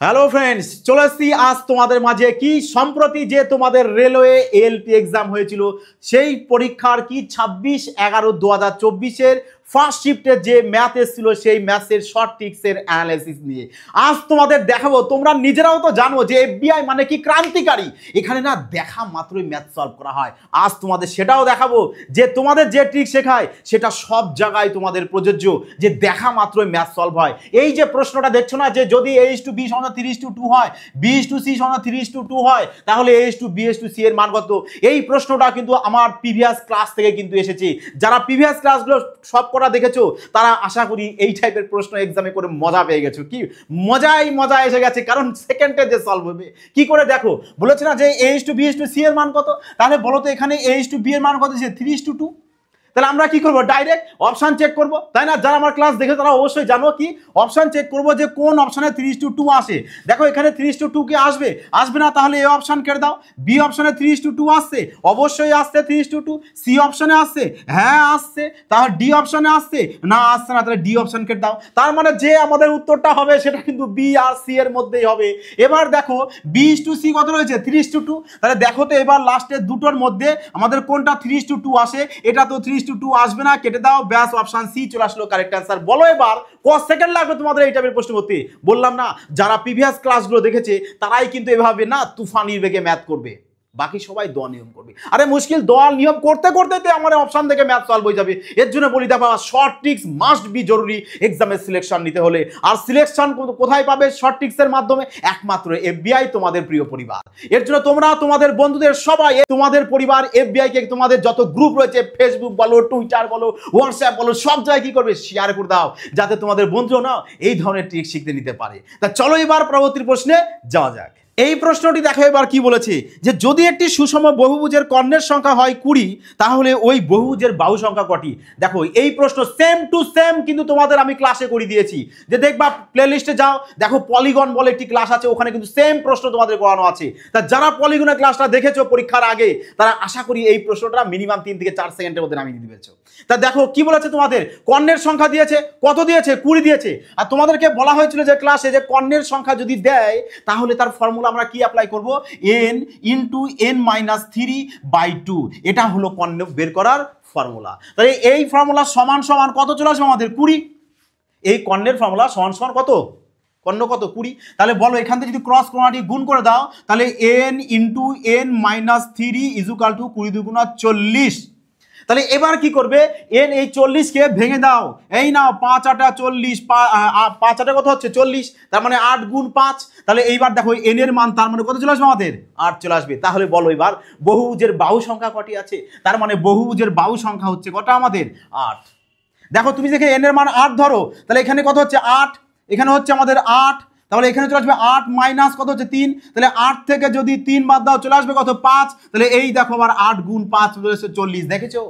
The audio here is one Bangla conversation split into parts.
হ্যালো ফ্রেন্ডস, চলে আসছি আজ তোমাদের মাঝে কি সম্প্রতি যে তোমাদের রেলওয়ে এএলপি এক্সাম হয়েছিল সেই পরীক্ষার কি 26/11/2024 ফার্স্ট শিফটের যে ম্যাথ এসেছিল সেই ম্যাথের শর্ট ট্রিক্সের অ্যানালাইসিস নিয়ে আজ তোমাদের দেখাবো। তোমরা নিজেরাও তো জানো যে এফবিআই মানে কি ক্রান্তিকারী, এখানে না দেখা মাত্রই ম্যাথ সলভ করা হয়। আজ তোমাদের সেটাও দেখাবো যে তোমাদের যে ট্রিক শেখায় সেটা সব জায়গায় তোমাদের প্রযোজ্য, যে দেখা মাত্রই ম্যাথ সলভ হয়। এই যে প্রশ্নটা দেখছো না, যে যদি A/B সমান 3:2 হয়, B/C সমান 3:2 হয়, তাহলে A/B/C এর মান কত? এই প্রশ্নটা কিন্তু আমার প্রিভিয়াস ক্লাস থেকে কিন্তু এসেছে। যারা প্রিভিয়াস ক্লাসগুলো সব করা দেখেছো তারা আশা করি এই টাইপের প্রশ্ন এক্সামে করে মজা পেয়ে গেছো। কি মজা এসে গেছে, কারণ সেকেন্ডে যে সলভ হবে কি করে দেখো। বলেছে না যে A/B/C এর মান কত, তাহলে বলো তো এখানে A/B এর মান কত? 3:2। তাহলে আমরা কি করবো? ডাইরেক্ট অপশন চেক করব, তাই না? যারা আমার ক্লাস দেখে তারা অবশ্যই জানো কি অপশন চেক করব যে কোন অপশনে 3:2 আসে। দেখো এখানে 3:2 কি আসবে না, তাহলে এ অপশন কেটে দাও। বি অপশনে 3:2 আসছে, অবশ্যই আসছে 3:2। সি অপশনে আসছে, হ্যাঁ আসছে। তাহলে ডি অপশনে আসছে, না আসছে না, তাহলে ডি অপশন কেটে দাও। তার মানে যে আমাদের উত্তরটা হবে সেটা কিন্তু বি আর সি এর মধ্যেই হবে। এবার দেখো B/C কত রয়েছে? 3:2। তাহলে দেখো তো এবার লাস্টের দুটোর মধ্যে আমাদের কোনটা 3:2 আসে? এটা তো 3:2 আসবে না, কেটে দাও। ব্যাস অপশন সি চলে আসলো কারেক্ট অ্যান্সার। বলো এবার কত সেকেন্ড লাগবে তোমাদের এই টাইপের প্রশ্ন করতে? বললাম না, যারা প্রিভিয়াস ক্লাসগুলো দেখেছে তারাই কিন্তু এভাবে না তুফানির বেগে ম্যাথ করবে, বাকি সবাই দোয়া নিয়ম করবে। আরে মুশকিল, দোয়া নিয়ম করতে করতে তো আমার অপশন থেকে ম্যাথ সলভ হয়ে যাবে। এর জন্য বলি দেখো, শর্ট ট্রিক্স মাস্ট বি জরুরি এক্সামের সিলেকশন নিতে হলে। আর সিলেকশন কোথায় পাবে? শর্ট ট্রিক্সের মাধ্যমে, একমাত্র এফবিআই তোমাদের প্রিয় পরিবার। এর জন্য তোমরা তোমাদের বন্ধুদের সবাই, তোমাদের পরিবার এফবিআই কে তোমাদের যত গ্রুপ রয়েছে, ফেসবুক বলো, টুইটার বলো, হোয়াটসঅ্যাপ বলো, সব জায়গায় কি করবে? শেয়ার করে দাও, যাতে তোমাদের বন্ধুরা না এই ধরনের ট্রিক শিখতে নিতে পারে। তা চলো এবার পরবর্তী প্রশ্নে যাওয়া যাক। এই প্রশ্নটি দেখো এবার কি বলেছে, যে যদি একটি সুষম বহুভুজের কর্ণের সংখ্যা হয় 20, তাহলে ওই বহুভুজের বাহু সংখ্যা কটি? দেখো এই প্রশ্ন সেম টু সেম কিন্তু তোমাদের আমি ক্লাসে করে দিয়েছি। যে দেখবা প্লেলিস্টে যাও, দেখো পলিগন বলে একটি ক্লাস আছে, ওখানে কিন্তু সেম প্রশ্ন তোমাদের করানো আছে। তা যারা পলিগনের ক্লাসটা দেখেছো পরীক্ষার আগে, তারা আশা করি এই প্রশ্নটা মিনিমাম 3 থেকে 4 সেকেন্ডের মধ্যে নামিয়ে দিতে পেরেছো। তা দেখো কি বলেছে, তোমাদের কর্ণের সংখ্যা দিয়েছে, কত দিয়েছে? 20 দিয়েছে। আর তোমাদেরকে বলা হয়েছিল যে ক্লাসে, যে কর্ণের সংখ্যা যদি দেয় তাহলে তার ফর্মুলা আমরা কি অ্যাপ্লাই করব? n × n-3/2। এটা হলো কর্ণ বের করার ফর্মুলা। তাহলে এই ফর্মুলা সমান সমান কত চলে আসবে আমাদের? 20। এই কর্ণের ফর্মুলা সমান সমান কত? কর্ণ কত? 20। তাহলে বলো এখান থেকে যদি ক্রস ক্রোমাটি গুণ করে দাও, তাহলে n × n-3 = 20 × 40। তাহলে এবার কি করবে? এন এই 40কে ভেঙে দাও। এই নাও 5 × 8 = 40, 5 × 8 কত হচ্ছে? 40। তার মানে 8 × 5। তাহলে এইবার দেখো এন এর মান তার মানে কত চলে আসবে আমাদের? 8 চলে আসবে। তাহলে বলো এবার বহুভুজের বাহু সংখ্যা কটি আছে? তার মানে বহুভুজের বাহু সংখ্যা হচ্ছে কটা আমাদের? 8। দেখো তুমি দেখে এন এর মান 8 ধরো, তাহলে এখানে কত হচ্ছে? 8। এখানে হচ্ছে আমাদের 8। তাহলে এখানে চলে আসবে 8 মাইনাস কত হচ্ছে? 3। তাহলে 8 থেকে যদি 3 বাদ দাও চলে আসবে কত? 5। তাহলে এই দেখো আবার 8 × 5 40। দেখেছো?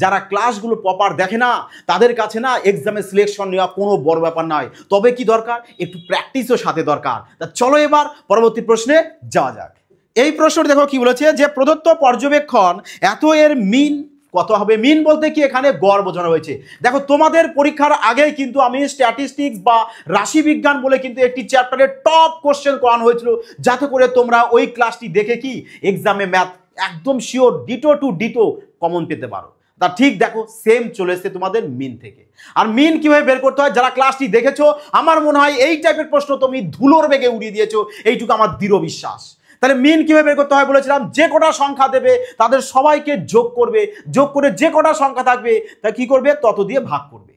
যারা ক্লাসগুলো প্রপার দেখে না তাদের কাছে না এক্সামে সিলেকশন নেওয়া কোনো বড় ব্যাপার নয়। তবে কি দরকার? একটু প্র্যাকটিসও সাথে দরকার। তা চলো এবার পরবর্তী প্রশ্নে যাওয়া যাক। এই প্রশ্নটি দেখো কি বলেছে, যে প্রদত্ত পর্যবেক্ষণ এত এর মিন কত হবে? মিন বলতে কি এখানে গড় বোঝানো হয়েছে। দেখো তোমাদের পরীক্ষার আগেই কিন্তু আমি স্ট্যাটিস্টিক্স বা রাশিবিজ্ঞান বলে কিন্তু একটি চ্যাপ্টারের টপ কোশ্চেন করানো হয়েছিল, যাতে করে তোমরা ওই ক্লাসটি দেখে কি এক্সামে ম্যাথ একদম sure ditto to ditto common পেতে পারো। তা ঠিক দেখো সেম চলে এসছে তোমাদের মিন থেকে। আর মিন কিভাবে বের করতে হয় যারা ক্লাসটি দেখেছো, আমার মনে হয় এই টাইপের প্রশ্ন তুমি ধুলোর বেগে উড়িয়ে দিয়েছো, এইটুকু আমার দৃঢ় বিশ্বাস। তাহলে মিন কিভাবে বের করতে হয় বলেছিলাম, যে কটা সংখ্যা দেবে তাদের সবাইকে যোগ করবে, যোগ করে যে কটা সংখ্যা থাকবে তা কি করবে? তত দিয়ে ভাগ করবে।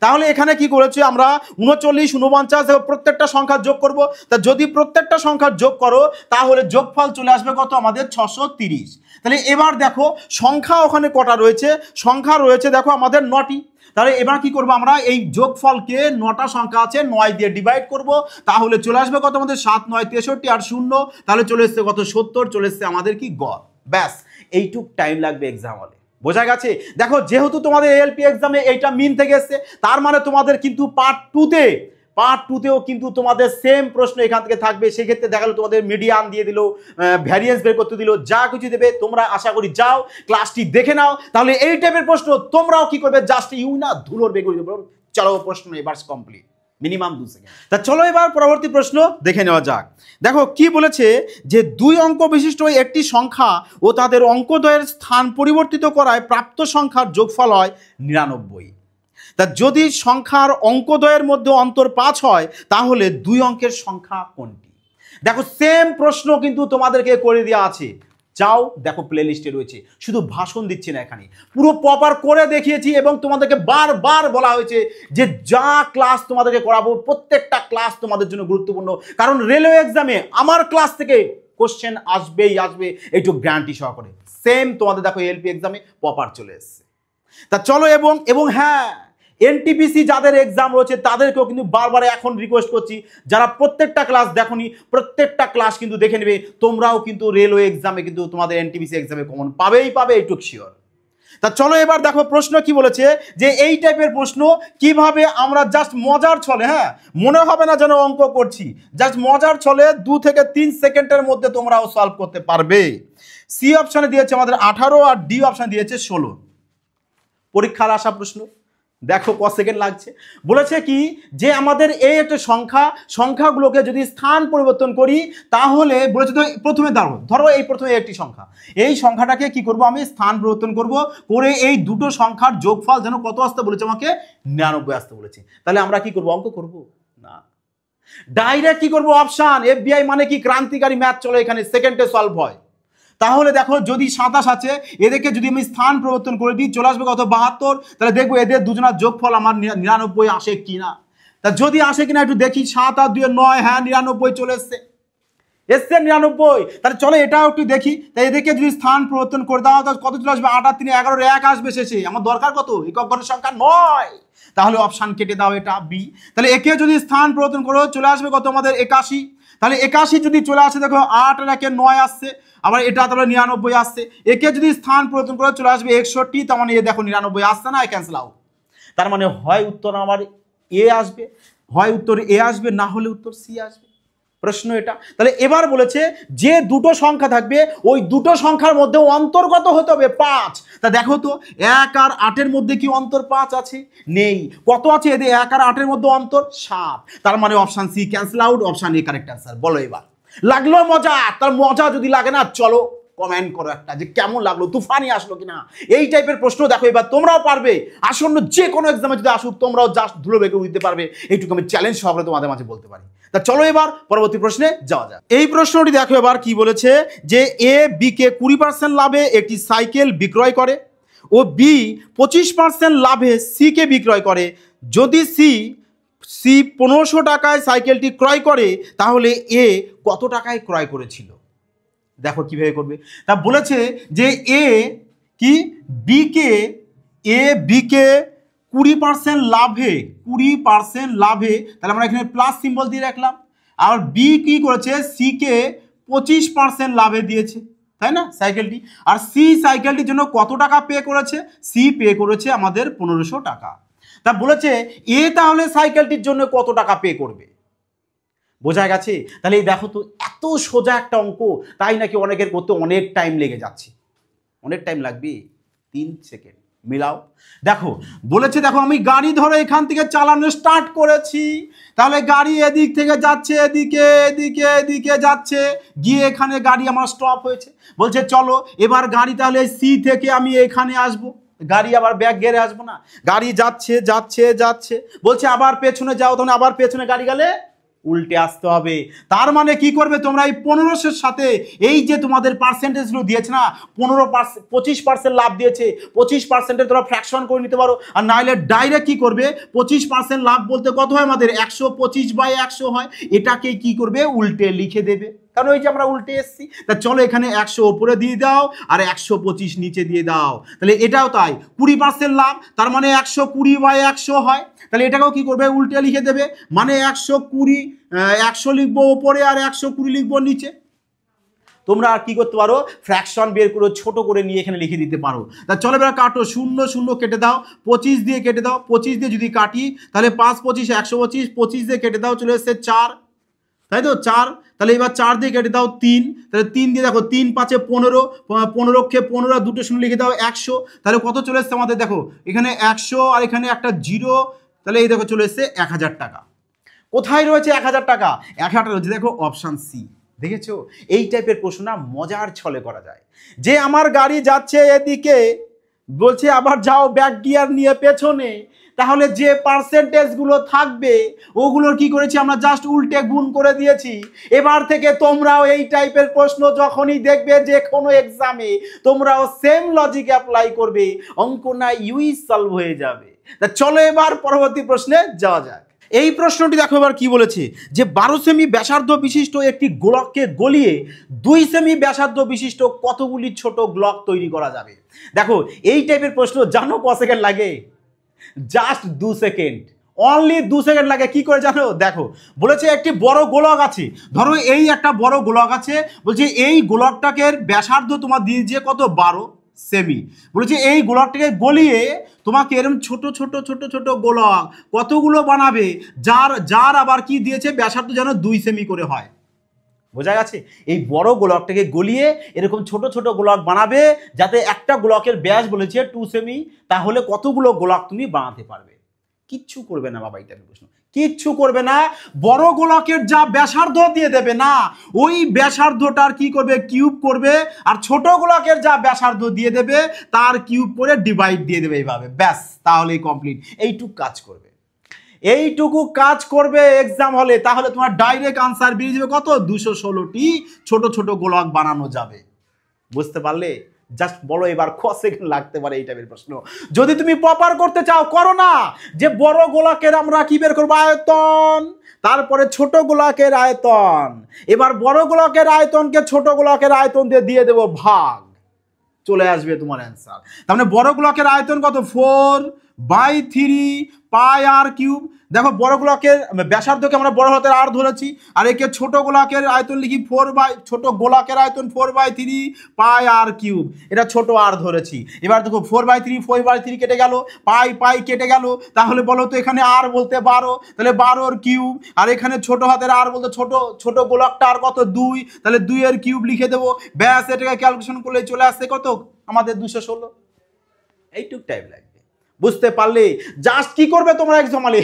তাহলে এখানে কি করেছি আমরা? 39, 49 প্রত্যেকটা সংখ্যা যোগ করব। তা যদি প্রত্যেকটা সংখ্যা যোগ করো তাহলে যোগফল চলে আসবে কত আমাদের? 630। তাহলে এবার দেখো সংখ্যা ওখানে কটা রয়েছে? সংখ্যা রয়েছে দেখো আমাদের 9টি। তাহলে এবার কি করব আমরা? এই যোগফলকে 9টা সংখ্যা আছে 9 দিয়ে ডিভাইড করব, তাহলে চলে আসবে কত আমাদের? 7 9 63 আর 0, তাহলে চলে এসছে কত? 70। চলে এসছে আমাদের কি? গড়। ব্যাস এইটুক টাইম লাগবে এক্সাম হলে। বোঝা গেছে? দেখো যেহেতু তোমাদের এএলপি এক্সামে এইটা মিন থেকে এসছে, তার মানে তোমাদের কিন্তু পার্ট টুতেও কিন্তু তোমাদের সেম প্রশ্ন এখান থেকে থাকবে। সেক্ষেত্রে দেখা গেলো তোমাদের মিডিয়ান দিয়ে দিল, ভ্যারিয়েন্স বের করতে দিল, যা কিছু দেবে তোমরা আশা করি যাও ক্লাসটি দেখে নাও, তাহলে এই টাইপের প্রশ্ন তোমরাও কি করবে? জাস্ট ইউ না ধুলোর বেগুন। চলো প্রশ্ন এবার কমপ্লিট। Minimum 2 second. তা চলো এবার পরবর্তী প্রশ্ন দেখে নেওয়া যাক। দেখো কি বলেছে যে 2 অঙ্ক বিশিষ্ট একটি সংখ্যা ও তাদের অঙ্কদ্বয়ের স্থান পরিবর্তিত করায় প্রাপ্ত সংখ্যার যোগফল হয় 99। তা যদি সংখ্যার অঙ্কদ্বয়ের মধ্যে অন্তর 5 হয় তাহলে 2 অঙ্কের সংখ্যা কোনটি? দেখো সেম প্রশ্ন কিন্তু তোমাদেরকে করে দেওয়া আছে, যাও দেখো প্লে লিস্টে রয়েছে, শুধু ভাষণ দিচ্ছি না, এখানে পুরো প্রপার করে দেখিয়েছি এবং তোমাদেরকে বারবার বলা হয়েছে যে যা ক্লাস তোমাদেরকে করাবো প্রত্যেকটা ক্লাস তোমাদের জন্য গুরুত্বপূর্ণ, কারণ রেলওয়ে এক্সামে আমার ক্লাস থেকে কোশ্চেন আসবেই আসবে, একটু গ্যারান্টি সহকারে। সেম তোমাদের দেখো এলপি এক্সামে প্রপার চলে এসছে। তা চলো এবং হ্যাঁ, এনটিপিসি যাদের এক্সাম রয়েছে তাদেরকেও কিন্তু বারবার এখন রিকোয়েস্ট করছি, যারা প্রত্যেকটা ক্লাস দেখোনি প্রত্যেকটা ক্লাস কিন্তু দেখে নেবে, তোমরাও কিন্তু রেলওয়ে এক্সামে কিন্তু তোমাদের এনটিপিসি এক্সামে কমন পাবে এইটুক শিওর। তা চলো এবার দেখো প্রশ্ন কি বলেছে, যে এই টাইপের প্রশ্ন কিভাবে আমরা জাস্ট মজার ছলে, হ্যাঁ মনে হবে না যেন অঙ্ক করছি, জাস্ট মজার ছলে 2 থেকে 3 সেকেন্ডের মধ্যে তোমরাও সলভ করতে পারবে। সি অপশনে দিয়েছে আমাদের 18 আর ডি অপশনে দিয়েছে 16। পরীক্ষার আসা প্রশ্ন, দেখো ক সেকেন্ড লাগছে। বলেছে কি যে আমাদের এই একটা সংখ্যাগুলোকে যদি স্থান পরিবর্তন করি তাহলে বলেছে, তো প্রথমে ধরো এই প্রথমে একটি সংখ্যা, এই সংখ্যাটাকে কি করব আমি স্থান পরিবর্তন করব করে এই দুটো সংখ্যার যোগফল যেন কত আসতে বলেছে, আমাকে 99 আসতে বলেছে। তাহলে আমরা কি করব, অঙ্ক করব না, ডাইরেক্ট কি করব অপশন। এফবিআই মানে কি ক্রান্তিকারী ম্যাথ চলে এখানে, সেকেন্ডে সলভ হয়। তাহলে দেখো যদি 27 আছে, এদেরকে যদি আমি স্থান পরিবর্তন করে দিই চলে আসবে কত 72, তাহলে দেখবো এদের দুজনের যোগফল আমার 99 আসে কিনা। তা যদি আসে কিনা একটু দেখি, 7 আর 2 9, হ্যাঁ 99 চলে এসছে 99। তাহলে চলো এটাও একটু দেখি, তাই এদেরকে যদি স্থান পরিবর্তন করে দাও তাহলে কত চলে আসবে, 8 আর 3 11, 1 আসবে শেষে, আমার দরকার কত, একক ঘরের সংখ্যা 9, তাহলে অপশন কেটে দাও এটা বি। তাহলে একে যদি স্থান পরিবর্তন করো চলে আসবে কত আমাদের 81, তাহলে 81 যদি চলে আসে দেখো 8 আর 1 9 আসছে, আবার এটা তাহলে 99 আসছে। একে যদি স্থান পরিবর্তন করে চলে আসবে 61, তার মানে এ দেখো 99 আসছে না, ক্যান্সেল আউট। তার মানে হয় উত্তর আমার এ আসবে, হয় উত্তর এ আসবে, না হলে উত্তর সি আসবে। প্রশ্ন এটা। তাহলে এবার বলেছে যে দুটো সংখ্যা থাকবে ওই দুটো সংখ্যার মধ্যে অন্তর কত হতে হবে, 5। তা দেখো তো 1 আর 8-এর মধ্যে কি অন্তর 5 আছে? নেই। কত আছে এদের 1 আর 8-এর মধ্যে অন্তর 7। তার মানে option C cancel out, option A correct answer. বলো এবার লাগলো মজা? তার মজা যদি লাগে না চলো কমেন্ট করো একটা যে কেমন লাগলো, তুফানি আসলো কিনা। এই টাইপের প্রশ্ন দেখো এবার তোমরাও পারবে, আসন্ন যে কোনো এক্সামে যদি আসুক তোমরাও জাস্ট ধুলো বেগে উঠতে পারবে, এইটুকু আমি চ্যালেঞ্জ সহকারে তোমাদের মাঝে বলতে পারি। তা চলো এবার পরবর্তী প্রশ্নে যাওয়া যাক। এই প্রশ্নটি দেখো এবার কি বলেছে, যে এ বি কে 20% লাভে একটি সাইকেল বিক্রয় করে ও বি 25% লাভে সি কে বিক্রয় করে। যদি সি 1500 টাকায় সাইকেলটি ক্রয় করে তাহলে এ কত টাকায় ক্রয় করেছিল? দেখো কিভাবে করবে। তা বলেছে যে এ বিকে 20% লাভে, 20% লাভে, তাহলে আমরা এখানে প্লাস সিম্বল দিয়ে রাখলাম। আর বি কি করেছে, সি কে 25% লাভে দিয়েছে, তাই না সাইকেলটি। আর সি সাইকেলটির জন্য কত টাকা পে করেছে? সি পে করেছে আমাদের 1500 টাকা। তা বলেছে এ তাহলে সাইকেলটির জন্য কত টাকা পে করবে, বোঝা গেছে? তাহলে এই দেখো তো এত সোজা একটা অঙ্ক, তাই নাকি অনেকের করতে অনেক টাইম লেগে যাচ্ছে। অনেক টাইম লাগবে, 3 সেকেন্ড মিলাও। দেখো বলেছে, দেখো আমি গাড়ি ধরে এখান থেকে চালানো স্টার্ট করেছি, তাহলে গাড়ি এদিক থেকে যাচ্ছে এদিকে এদিকে এদিকে যাচ্ছে, গিয়ে এখানে গাড়ি আমার স্টপ হয়েছে। বলছে চলো এবার গাড়ি তাহলে সি থেকে আমি এখানে আসবো, গাড়ি আবার ব্যাক গেড়ে আসবো না, গাড়ি যাচ্ছে যাচ্ছে যাচ্ছে, বলছে আবার পেছনে যাও, তখন আবার পেছনে গাড়ি গেলে উল্টে আসতে হবে। তার মানে কি করবে তোমরা, এই 1500-এর সাথে এই যে তোমাদের পার্সেন্টেজগুলো দিয়েছে না, 25% লাভ দিয়েছে, 25%-এর তোমরা ফ্র্যাকশন করে নিতে পারো, আর নাইলে ডাইরেক্ট কি করবে, 25% লাভ বলতে কত হয় আমাদের 125/100 হয়, এটাকে কি করবে উল্টে লিখে দেবে, কারণ ওই যে আমরা উল্টে এসছি। তা চলো এখানে 100 উপরে দিয়ে দাও আর 125 নিচে দিয়ে দাও, তাহলে এটাও তাই 20% লাভ, তার মানে 120/100 হয়, তাহলে এটাকেও কি করবে উল্টে লিখে দেবে, মানে 100 লিখবো ওপরে আর 120 লিখবো নিচে। তোমরা আর কি করতে পারো, ফ্র্যাকশন বের করে ছোট করে নিয়ে এখানে লিখে দিতে পারো। তা চলো এবার কাটো, 0 0 কেটে দাও, 25 দিয়ে কেটে দাও, 25 দিয়ে যদি কাটি তাহলে 5 25 125, 25 দিয়ে কেটে দাও চলে এসছে 4, তাই তো 4। তাহলে এবার 4 দিয়ে কেটে দাও 3, তাহলে 3 দিয়ে দেখো 3 5 15, 15 15 দুটো শূন্য লিখে দাও 100, তাহলে কত চলে এসছে আমাদের, দেখো এখানে 100 আর এখানে একটা 0, তাহলে এই দেখো চলে এসছে 1000 টাকা। কোথায় রয়েছে 1000 টাকা? 1000 টাকা রয়েছে, দেখো অপশান সি। দেখেছো, এই টাইপের প্রশ্ন না মজার ছলে করা যায়। যে আমার গাড়ি যাচ্ছে এদিকে, বলছে আবার যাও ব্যাক গিয়ার নিয়ে পেছনে, তাহলে যে পার্সেন্টেজগুলো থাকবে ওগুলোর কি করেছি আমরা, জাস্ট উল্টে গুণ করে দিয়েছি। এবার থেকে তোমরাও এই টাইপের প্রশ্ন যখনই দেখবে যে কোনো এক্সামে, তোমরাও সেম লজিক অ্যাপ্লাই করবে, অঙ্ক না ইউই সলভ হয়ে যাবে। তা চলো এবার পরবর্তী প্রশ্নে যাওয়া যাক। এই প্রশ্নটি দেখো এবার কি বলেছে, যে 12 সেমি ব্যাসার্ধ বিশিষ্ট একটি গোলককে গলিয়ে 2 সেমি ব্যাসার্ধ বিশিষ্ট কতগুলি ছোট গোলক তৈরি করা যাবে। দেখো এই টাইপের প্রশ্ন জানো ক সেকেন্ড লাগে? জাস্ট 2 সেকেন্ড, অনলি 2 সেকেন্ড লাগে। কি করে জানো? দেখো বলেছে একটি বড় গোলক আছে, ধরো এই একটা বড় গোলক আছে, বলছে এই গোলকটাকে ব্যাসার্ধ তোমার দিয়েছে কত, 12 সেমি। বলেছে এই গোলকটাকে গলিয়ে তোমাকে এরকম ছোট ছোট ছোট ছোট গোলক কতগুলো বানাবে, যার যার আবার কি দিয়েছে ব্যাসার্ধ যেন 2 সেমি করে হয়। বোঝা গেছে? এই বড় গোলকটাকে গলিয়ে এরকম ছোট ছোট গোলক বানাবে, যাতে একটা গোলকের ব্যাস বলেছে 2 সেমি, তাহলে কতগুলো গোলক তুমি বানাতে পারবে। কিচ্ছু করবে না বাবা, এটা প্রশ্ন কিচ্ছু করবে না। বড় গোলকের যা ব্যাসার্ধ দিয়ে দেবে না, ওই ব্যাসার্ধটার কি করবে, কিউব করবে, আর ছোট গোলকের যা ব্যাসার্ধ দিয়ে দেবে তার কিউব করে ডিভাইড দিয়ে দেবে এইভাবে, ব্যাস তাহলেই কমপ্লিট। এইটুকু কাজ করবে, এইটুকু কাজ করবে এক্সাম হলে, তাহলে তোমার ডাইরেক্ট আনসার বেরিয়ে যাবে কত, 216টি ছোট ছোট গোলক বানানো যাবে। বুঝতে পারলে? জাস্ট বলো এবার ক সেকেন্ড লাগতে পারে এই টাইপের প্রশ্ন। যদি তুমি প্রপার করতে চাও করো না, যে বড় গোলকের আমরা কি বের করবো, আয়তন, তারপরে ছোট গোলকের আয়তন, এবার বড় গোলকের আয়তনকে ছোট গোলকের আয়তন দিয়ে দেবো ভাগ, চলে আসবে তোমার অ্যান্সার। তার মানে বড় গোলকের আয়তন কত, 4/3 পাই আর কিউব। দেখো বড় গোলকের ব্যাসার্ধকে আমরা বড় হাতের আর ধরেছি, আর একে ছোট গোলকের আয়তন লিখি ছোট গোলকের আয়তন 4/3 পাই আর কিউব, এটা ছোট আর ধরেছি। এবার দেখো 4/3 কেটে গেল, পাই কেটে গেল, তাহলে বলো তো এখানে আর বলতে 12, তাহলে 12 কিউব, আর এখানে ছোট হাতের আর বলতে ছোট গোলকটা আর কত, 2, তাহলে 2 এর কিউব লিখে দেবো, ব্যাস এটাকে ক্যালকুলেশন করলে চলে আসছে কত আমাদের 216। এইটুক টাইপ লাগবে। বুঝতে পারলে? জাস্ট কি করবে তোমরা এক্সাম হলে,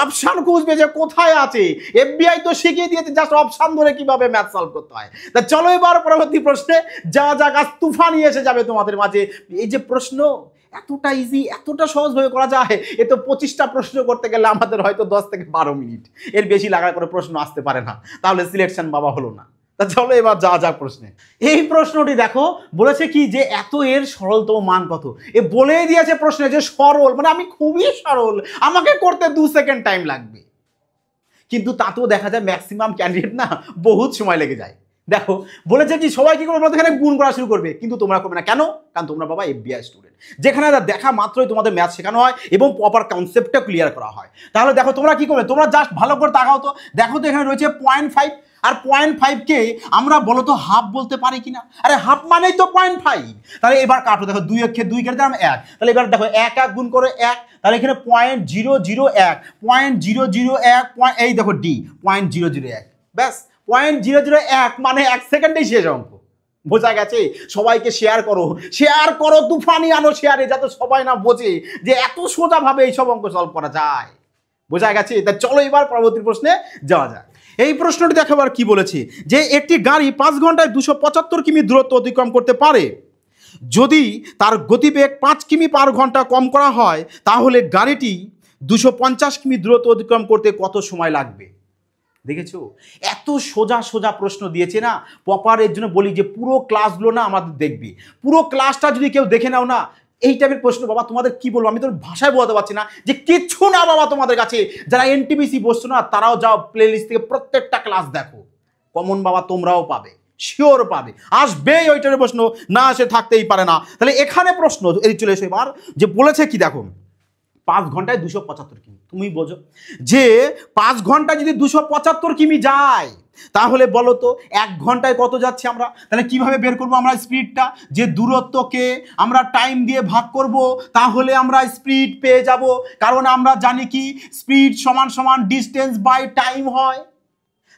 অপশন খুঁজবে যে কোথায় আছে। এফবিআই তো শিখিয়ে দিয়েছে জাস্ট অপশন ধরে কিভাবে ম্যাথ সলভ করতে হয়। তা চলো এবার পরবর্তী প্রশ্নে যা গাছ তুফানি এসে যাবে তোমাদের মাঝে। এই যে প্রশ্ন এতটা ইজি, এতটা সহজভাবে করা যায়, এ তো 25টা প্রশ্ন করতে গেলে আমাদের হয়তো 10 থেকে 12 মিনিট, এর বেশি লাগার করে প্রশ্ন আসতে পারে না, তাহলে সিলেকশন বাবা হলো না। তা চলো এবার যা প্রশ্নে। এই প্রশ্নটি দেখো বলেছে কি, যে এত এর সরলতম মান কত। এ বলেই দিয়েছে প্রশ্নে যে সরল, মানে আমি খুবই সরল, আমাকে করতে 2 সেকেন্ড টাইম লাগবে। কিন্তু তাতেও দেখা যায় ম্যাক্সিমাম ক্যান্ডিডেট না বহুত সময় লেগে যায়। দেখো বলেছে কি, সবাই কি করবে, এখানে গুণ করা শুরু করবে, কিন্তু তোমরা করবে না। কেন? কারণ তোমরা বাবা এফবিআই স্টুডেন্ট, যেখানে দেখা মাত্রই তোমাদের ম্যাথ শেখানো হয় এবং প্রপার কনসেপ্টটা ক্লিয়ার করা হয়। তাহলে দেখো তোমরা কি করবে, তোমরা জাস্ট ভালো করে তাকাও তো, দেখো তো এখানে রয়েছে 0.5, আর 0.5কে আমরা বলো তো হাফ বলতে পারি কিনা? আরে হাফ মানেই তো 0.5। তাহলে এবার কাটো, দেখো 2 কেটে দিলাম 1, তাহলে এবার দেখো 1 গুণ করে 1, তাহলে এখানে 0.001, এই দেখো ডি 0.001, ব্যাস 0.001 মানে 1 সেকেন্ডেই শেষ অঙ্ক। বোঝা গেছে? সবাইকে শেয়ার করো, তুফানি আনো শেয়ারে, যাতে সবাই না বোঝে যে এত সোজাভাবে এইসব অঙ্ক সলভ করা যায়। বোঝা গেছে? তা চলো এবার পরবর্তী প্রশ্নে যাওয়া যায়। এই প্রশ্নটি দেখাবার কি বলেছে, যে একটি গাড়ি 5 ঘন্টায় 275 কিমি দূরত্ব অতিক্রম করতে পারে। যদি তার গতিবেগ 5 কিমি পার ঘন্টা কম করা হয়, তাহলে গাড়িটি 250 কিমি দূরত্ব অতিক্রম করতে কত সময় লাগবে? দেখেছো, এত সোজা প্রশ্ন দিয়েছে না। প্রপার এর জন্য বলি যে পুরো ক্লাসগুলো না আমাদের দেখবি, পুরো ক্লাসটা যদি কেউ দেখে নাও না, এই টাইপের প্রশ্ন বাবা তোমাদের কি বলবো, আমি তো ভাষায় বলতে পারছি না যে কিচ্ছু না বাবা তোমাদের কাছে। যারা এনটিপিসি বসছো না, তারাও যাও প্লে লিস্ট থেকে প্রত্যেকটা ক্লাস দেখো, কমন বাবা তোমরাও পাবে, শিওর পাবে, আসবেই ওই টাইপের প্রশ্ন, না আসে থাকতেই পারে না। তাহলে এখানে প্রশ্ন এই চলে এসো এবার, যে বলেছে কি দেখো 5 ঘন্টায় 275 কিমি, তুমি বোঝো যে 5 ঘন্টায় যদি 275 কিমি যায়, তাহলে বলো তো 1 ঘন্টায় কত যাচ্ছে আমরা। তাহলে কিভাবে বের করবো আমরা স্পিডটা, যে দূরত্বকে আমরা টাইম দিয়ে ভাগ করব, তাহলে আমরা স্পিড পেয়ে যাব। কারণ আমরা জানি কি, স্পিড সমান ডিস্টেন্স বাই টাইম হয়।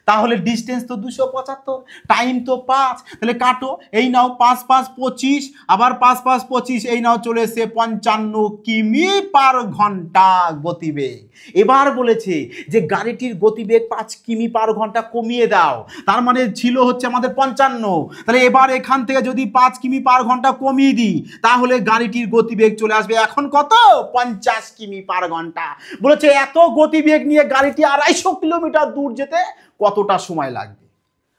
তাহলে ডিস্টেন্স তো 275, টাইম তো 5, তাহলে কাটো, এই নাও 5 5 25, আবার 5 5 25, এই নাও চলে এসে 55 কিমি পার ঘন্টা গতিবেগ। এবার বলেছে যে গাড়িটির গতিবেগ 5 কিমি পার ঘন্টা কমিয়ে দাও, তার মানে ছিল হচ্ছে আমাদের 55, তাহলে এবার এখান থেকে যদি 5 কিমি পার ঘন্টা কমিয়ে দিই তাহলে গাড়িটির গতিবেগ চলে আসবে এখন কত, 50 কিমি পার ঘন্টা। বলেছে এত গতিবেগ নিয়ে গাড়িটি 250 কিলোমিটার দূর যেতে কতটা সময় লাগবে?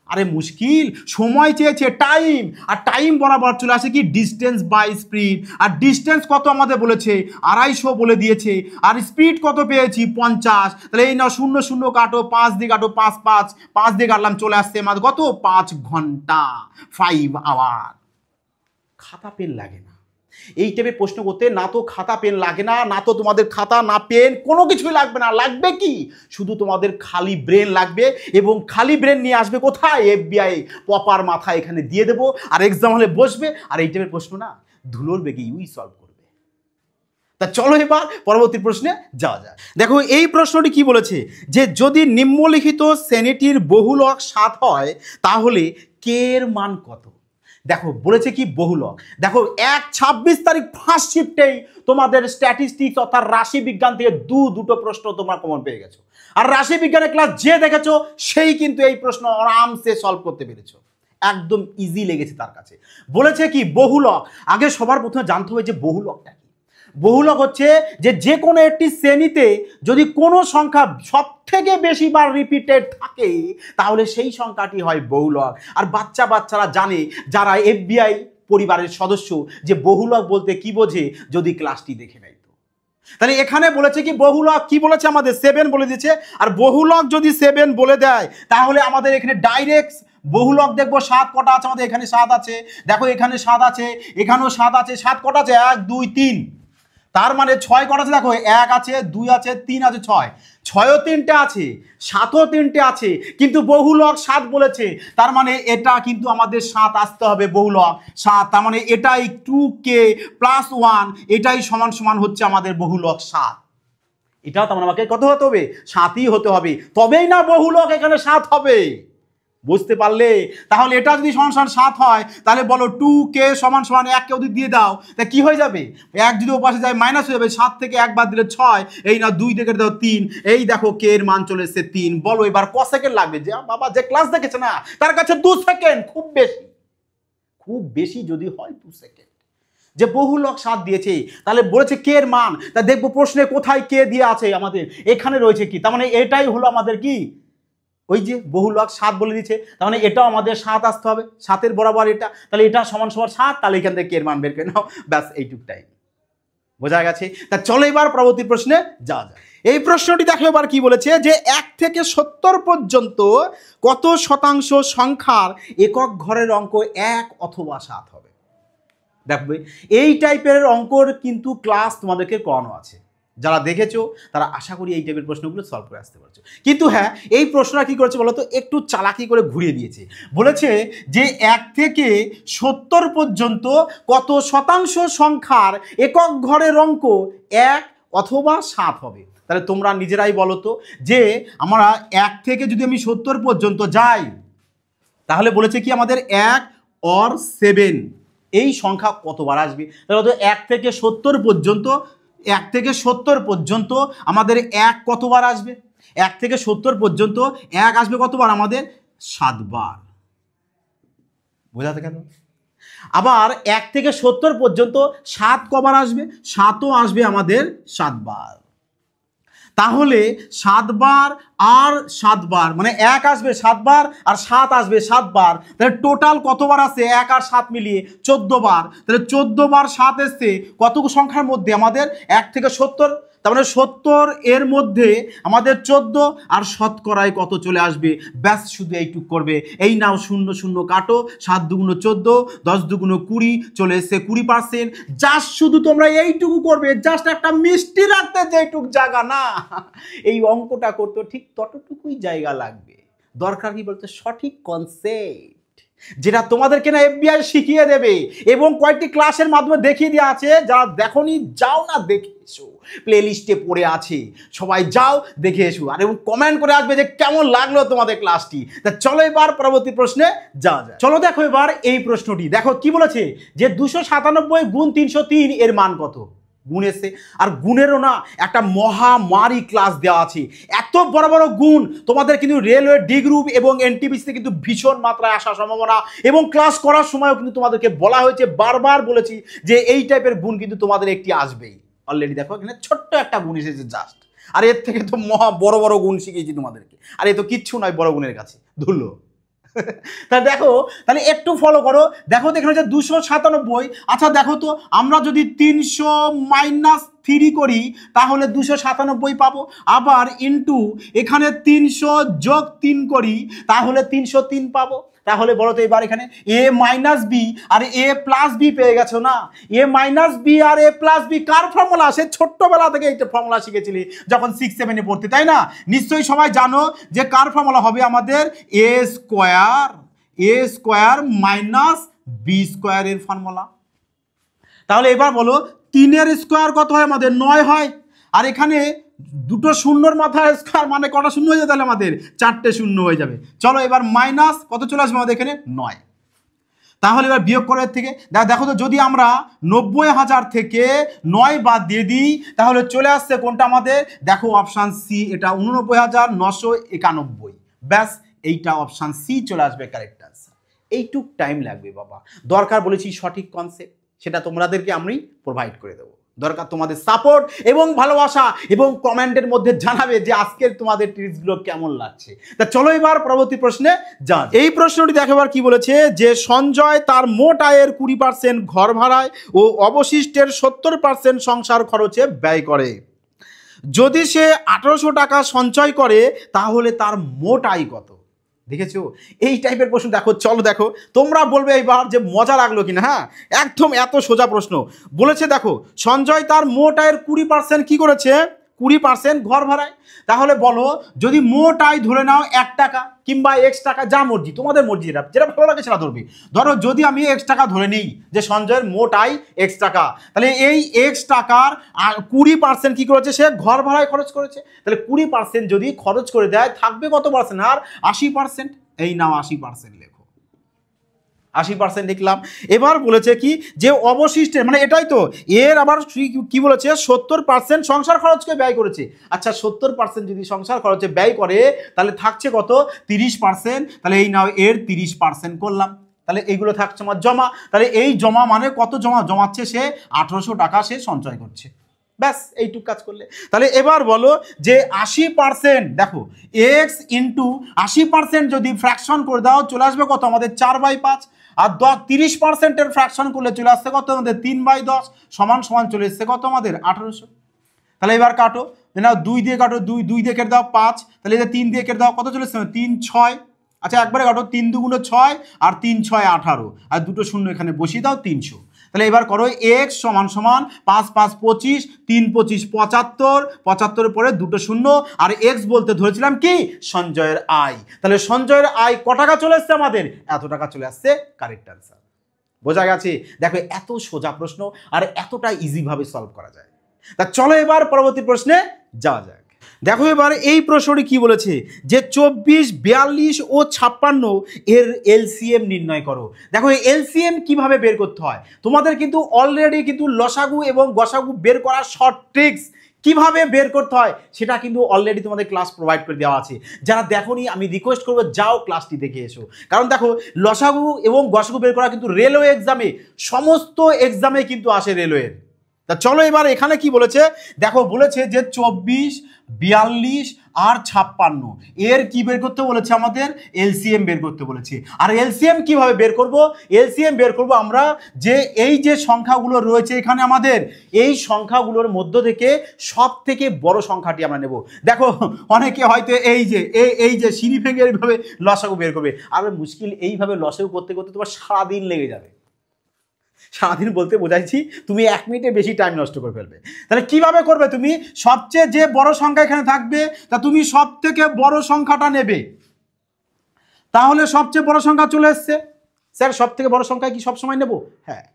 আরে মুশকিল, সময় চেয়েছে টাইম, আর টাইম বরাবর চলে আসে কি ডিস্টেন্স বাই স্পিড, আর ডিস্টেন্স কত আমাদের বলেছে 250 বলে দিয়েছে, আর স্পিড কত পেয়েছি 50, তাহলে এই না 0 0 কাটো, 5 দিয়ে কাটো, 5 5 5 দিয়ে কাটলাম, চলে আসছে আমাদের কত 5 ঘন্টা, 5 আওয়ার। খাতা পেন লাগে না এই টাইপের প্রশ্ন করতে, না তো খাতা পেন লাগে না, না তো তোমাদের খাতা না পেন কোনো কিছুই লাগবে না, লাগবে কি শুধু তোমাদের খালি ব্রেন লাগবে, এবং খালি ব্রেন নিয়ে আসবে কোথায়, FBI পপার মাথা এখানে দিয়ে দেবো, আর এক্সাম হলে বসবে, আর এই টাইপের প্রশ্ন না ধুলোর বেগে ইউই সলভ করবে। তা চলো এবার পরবর্তী প্রশ্নে যাওয়া যায়। দেখো এই প্রশ্নটি কি বলেছে, যে যদি নিম্নলিখিত শ্রেণীটির বহুলক 7 হয় তাহলে কে এর মান কত? দেখো বলেছে কি বহুলক, দেখো 26 তারিখ ফার্স্ট শিফটেই তোমাদের স্ট্যাটিস্টিক্স অর্থাৎ রাশি বিজ্ঞান থেকে দুটো প্রশ্ন তোমরা কমন পেয়ে গেছো, আর রাশি বিজ্ঞানের ক্লাস যে দেখেছো সেই কিন্তু এই প্রশ্ন আরামসে সলভ করতে পেরেছো, একদম ইজি লেগেছে তার কাছে। বলেছে কি বহুলক, আগে সবার প্রথমে জানতে হবে যে বহুলকটা কি। বহুলক হচ্ছে যে কোনো একটি শ্রেণীতে যদি কোনো সংখ্যা সব থেকে বেশি বার রিপিটেড থাকে তাহলে সেই সংখ্যাটি হয় বহুলক। আর বাচ্চারা জানে যারা FBI পরিবারের সদস্য যে বহুলক বলতে কি বোঝে, যদি ক্লাসটি দেখে নেয়। তাহলে এখানে বলেছে কি বহুলক কি বলেছে আমাদের 7 বলে দিয়েছে, আর বহুলক যদি 7 বলে দেয় তাহলে আমাদের এখানে ডাইরেক্ট বহুলক দেখবো 7 কটা আছে আমাদের, এখানে 7 আছে, দেখো এখানে 7 আছে, এখানেও 7 আছে, 7 কটা আছে 1 2 3, তার মানে 6 কটা আছে, দেখো 1 আছে 2 আছে 3 আছে 6, 6ও 3টে আছে 7ও 3টে আছে, কিন্তু বহুলক 7 বলেছে, তার মানে এটা কিন্তু আমাদের 7 আসতে হবে, বহুলক 7, তার মানে এটাই 2k + 1 এটাই সমান সমান হচ্ছে আমাদের বহুলক 7। এটাও তার মানে আমাকে কত হতে হবে, 7ই হতে হবে, তবেই না বহুলক এখানে 7 হবে। বুঝতে পারলে? তাহলে এটা যদি সমান সমান 7 হয় তাহলে বলো 2k সমান সমান 1 কে যদি দিয়ে দাও তা কি হয়ে যাবে, 1 যদি ওপাশে যায় মাইনাস হয়ে যাবে, 7 থেকে 1 বাদ দিলে 6, এই না 2 থেকে দাও 3, এই দেখো k এর মান চলে এসেছে 3। বলো এবার ক সেকেন্ড লাগবে, যে বাবা যে ক্লাস দেখেছে না তার কাছে 2 সেকেন্ড, খুব বেশি যদি হয় 2 সেকেন্ড। যে বহুলক 7 দিয়েছে তাহলে বলেছে কে এর মান, তা দেখবো প্রশ্নে কোথায় কে দিয়ে আছে, আমাদের এখানে রয়েছে কি, তার মানে এটাই হলো আমাদের কি ওই যে বহুলক 7 বলে দিচ্ছে, তার মানে এটাও আমাদের 7 আসতে হবে, 7-এর বরাবর এটা, তাহলে এটা সমান সমান 7, তাহলে এখান থেকে এর মান বের করে নাও, ব্যাস এইটুকটাই বোঝা গেছে। তা চলো এবার পরবর্তী প্রশ্নে যাওয়া যায়। এই প্রশ্নটি দেখো এবার কি বলেছে, যে 1 থেকে 70 পর্যন্ত কত শতাংশ সংখ্যার একক ঘরের অঙ্ক 1 অথবা 7 হবে। দেখবে এই টাইপের অঙ্কর কিন্তু ক্লাস তোমাদেরকে করানো আছে, যারা দেখেছো তারা আশা করি এই টাইপের প্রশ্নগুলো সলভ করে আসতে পারছো। কিন্তু হ্যাঁ এই প্রশ্নটা কি করেছে বলতো, একটু চালাকি করে ঘুরিয়ে দিয়েছে, বলেছে যে 1 থেকে 70 পর্যন্ত কত শতাংশ সংখ্যার একক ঘরের অঙ্ক 1 অথবা 7 হবে। তাহলে তোমরা নিজেরাই বলো তো, যে আমরা 1 থেকে যদি আমি 70 পর্যন্ত যাই তাহলে বলেছে কি আমাদের 1 or 7 এই সংখ্যা কতবার আসবে, তাহলে তো 1 থেকে 70 পর্যন্ত, 1 থেকে 70 পর্যন্ত আমাদের 1 কতবার আসবে, 1 থেকে 70 পর্যন্ত 1 আসবে কতবার আমাদের 7 বার, বোঝাতে কেন। আবার 1 থেকে 70 পর্যন্ত 7 কবার আসবে, 7ও আসবে আমাদের 7 বার, তাহলে 7 বার আর 7 বার মানে 1 আসবে 7 বার আর 7 আসবে 7 বার, তাহলে টোটাল কতবার আছে 1 আর 7 মিলিয়ে 14 বার, তাহলে 14 বার 7 এসছে কত সংখ্যার মধ্যে আমাদের 1 থেকে 70, তার মানে 70 এর মধ্যে আমাদের 14 আর শতকরায় কত চলে আসবে, ব্যাস শুধু এইটুক করবে, এই নাও 0 0 কাটো, 7 দুগুণ 14, 10 দুগুণ 20 চলে এসছে 20%, জাস্ট শুধু তোমরা এইটুকু করবে, জাস্ট একটা মিষ্টি রাখতে যেটুক জায়গা না এই অঙ্কটা করতে ঠিক ততটুকুই জায়গা লাগবে, দরকার কি বলতে সঠিক কনসেপ্ট, যেটা তোমাদেরকে না এফবিআই শিখিয়ে দেবে এবং কয়েকটি ক্লাসের মাধ্যমে দেখিয়ে দেওয়া আছে। যারা দেখোনি যাও না দেখে এসো, প্লে লিস্টে পড়ে আছে, সবাই যাও দেখে এসো আর এবং কমেন্ট করে আসবে যে কেমন লাগলো তোমাদের ক্লাসটি। তা চলো এবার পরবর্তী প্রশ্নে যাওয়া যায়। চলো দেখো এবার এই প্রশ্নটি দেখো কি বলেছে যে 297 গুণ 303 এর মান কত। গুণ এসছে, আর গুণেরও না একটা মহামারী ক্লাস দেওয়া আছে। এত বড় বড় গুণ তোমাদের কিন্তু রেলওয়ে ডি গ্রুপ এবং এনটিপিসিতে কিন্তু ভীষণ মাত্রায় আসার সম্ভাবনা, এবং ক্লাস করার সময়ও কিন্তু তোমাদেরকে বলা হয়েছে, বারবার বলেছি যে এই টাইপের গুণ কিন্তু তোমাদের একটি আসবেই। অলরেডি দেখো এখানে ছোট্ট একটা গুণ এসেছে জাস্ট, আর এর থেকে তো মহা বড় বড় গুণ শিখিয়েছি তোমাদেরকে, আর এ তো কিচ্ছু নয় বড় গুণের কাছে, ধুলো। তাহলে দেখো, তাহলে একটু ফলো করো। দেখো তো এখানে হচ্ছে 297। আচ্ছা দেখো তো আমরা যদি 300 - 3 করি তাহলে 297 পাবো। আবার ইন্টু এখানে 300 + 3 করি তাহলে 303 পাবো। তাহলে বলো তো এবার এখানে a - b আর a + b পেয়ে গেছো না। a - b আর a + b কার ফর্মুলা? সে ছোট্টবেলা থেকে এইটা ফর্মুলা শিখেছিলি যখন 6-7 এ পড়তে, তাই না? নিশ্চয়ই সবাই জানো যে কার ফর্মুলা হবে আমাদের a স্কয়ার - b স্কয়ার এর ফর্মুলা। তাহলে এবার বলো 3 এর স্কয়ার কত হয় আমাদের? 9 হয়। আর এখানে দুটো শূন্যর মাথায় স্কয়ার মানে কটা শূন্য হয়ে যাবে? তাহলে আমাদের 4টে শূন্য হয়ে যাবে। চলো এবার মাইনাস কত চলে আসবে আমাদের এখানে? 9। তাহলে এবার বিয়োগ করার থেকে দেখো তো, যদি আমরা 90,000 থেকে 9 বাদ দিয়ে দিই তাহলে চলে আসছে কোনটা আমাদের? দেখো অপশান সি, এটা 89,991। ব্যাস, এইটা অপশান সি চলে আসবে কারেক্ট আনসার। এইটুক টাইম লাগবে বাবা, দরকার বলেছি সঠিক কনসেপ্ট, সেটা তোমাদেরকে আমি প্রোভাইড করে দেবো। দরকার তোমাদের সাপোর্ট এবং ভালোবাসা, এবং কমেন্টের মধ্যে জানাবে যে আজকের তোমাদের টিপসগুলো কেমন লাগছে। তা চলো এবার পরবর্তী প্রশ্নে যান। এই প্রশ্নটি দেখো এবার কি বলেছে যে সঞ্জয় তার মোট আয়ের 20% ঘর ভাড়ায় ও অবশিষ্টের 70% সংসার খরচে ব্যয় করে। যদি সে 1800 টাকা সঞ্চয় করে তাহলে তার মোট আয় কত? দেখেছো এই টাইপের প্রশ্ন? দেখো চলো দেখো, তোমরা বলবে এইবার যে মজা লাগলো কিনা। হ্যাঁ, একদম এত সোজা প্রশ্ন বলেছে। দেখো সঞ্জয় তার মোট আয়ের 20% কি করেছে? 20% ঘর ভাড়ায়। তাহলে বলো, যদি মোট আয় ধরে নাও 1 টাকা কিংবা x টাকা, যা মর্জি, তোমাদের মর্জি, যেটা ভালো লাগে সেটা ধরবে। ধরো যদি আমি x টাকা ধরে নিই যে সঞ্জয়ের মোট আয় x টাকা, তাহলে এই x টাকার 20% কি করেছে? সে ঘর ভাড়ায় খরচ করেছে। তাহলে 20% যদি খরচ করে দেয় থাকবে কত পার্সেন্ট? আর 80%। এই নাও 80% লেখো, 80% লিখলাম। এবার বলেছে কি যে অবশিষ্টের, মানে এটাই তো, এর আবার কি বলেছে? 70% সংসার খরচকে ব্যয় করেছে। আচ্ছা 70% যদি সংসার খরচে ব্যয় করে তাহলে থাকছে কত? 30%। তাহলে এই নাও এর 30% করলাম। তাহলে এইগুলো থাকছে আমার জমা। তাহলে এই জমা মানে কত জমাচ্ছে? সে 1800 টাকা সে সঞ্চয় করছে। ব্যাস, এইটুক কাজ করলে। তাহলে এবার বলো যে 80%, দেখো x ইন্টু 80% যদি ফ্র্যাকশন করে দাও চলে আসবে কত আমাদের? 4/5। আর 30%-এর ফ্র্যাকশন করলে চলে আসছে কত আমাদের? 3/10 সমান সমান চলে এসছে কত আমাদের? 1800। তাহলে এবার কাটো না, 2 দিয়ে কাটো, 2 দিয়ে কেটে দাও 5, তাহলে এই যে 3 দিয়ে কেটে দাও কত চলে এসছে? 3 6। আচ্ছা একবারে কাটো, 3 2 6 আর 3 6 18, আর দুটো শূন্য এখানে বসিয়ে দাও 300। তাহলে এবার করো x সমান সমান 5 5 25, 3 25 75, 75-এর পরে দুটো শূন্য, আর x বলতে ধরেছিলাম কি? সঞ্জয়ের আয়। তাহলে সঞ্জয়ের আয় ক টাকা চলে আসছে আমাদের? এত টাকা চলে আসছে, কারেক্ট আনসার। বোঝা গেছে? দেখো এত সোজা প্রশ্ন আর এতটা ইজিভাবে সলভ করা যায়। তা চলো এবার পরবর্তী প্রশ্নে যাওয়া যাক। দেখো এবার এই প্রশ্নটি কি বলেছে যে 24, 42 ও 56 এর এলসিএম নির্ণয় করো। দেখো এই এলসিএম কিভাবে বের করতে হয় তোমাদের কিন্তু অলরেডি কিন্তু লসাগু এবং গসাগু বের করার শর্ট ট্রিক্স কিভাবে বের করতে হয় সেটা কিন্তু অলরেডি তোমাদের ক্লাস প্রোভাইড করে দেওয়া আছে। যারা দেখোনি আমি রিকোয়েস্ট করবো যাও ক্লাসটি দেখে এসো, কারণ দেখো লসাগু এবং গসাগু বের করা কিন্তু রেলওয়ে এক্সামে, সমস্ত এক্সামে কিন্তু আসে রেলওয়ের। তা চলো এবার এখানে কি বলেছে দেখো, বলেছে যে 24, 42 আর 56 এর কি বের করতে বলেছে? আমাদের এলসিএম বের করতে বলেছে। আর এলসিএম কিভাবে বের করব? এলসিএম বের করব আমরা যে এই যে সংখ্যাগুলো রয়েছে এখানে আমাদের, এই সংখ্যাগুলোর মধ্য থেকে সব থেকে বড় সংখ্যাটি আমরা নেব। দেখো অনেকে হয়তো এই যে সিঁড়ি ভেঙে এইভাবে লসাগু বের করবে, আর মুশকিল এইভাবে লসাগু করতে করতে তোমার সারাদিন লেগে যাবে। সারাদিন বলতে বোঝাইছি তুমি 1 মিনিটে বেশি টাইম নষ্ট করে ফেলবে। তাহলে কিভাবে করবে? তুমি সবচেয়ে যে বড় সংখ্যা এখানে থাকবে তা তুমি সব থেকে বড় সংখ্যাটা নেবে। তাহলে সবচেয়ে বড় সংখ্যা চলে এসছে, স্যার সব থেকে বড় সংখ্যা কি সবসময় নেব? হ্যাঁ।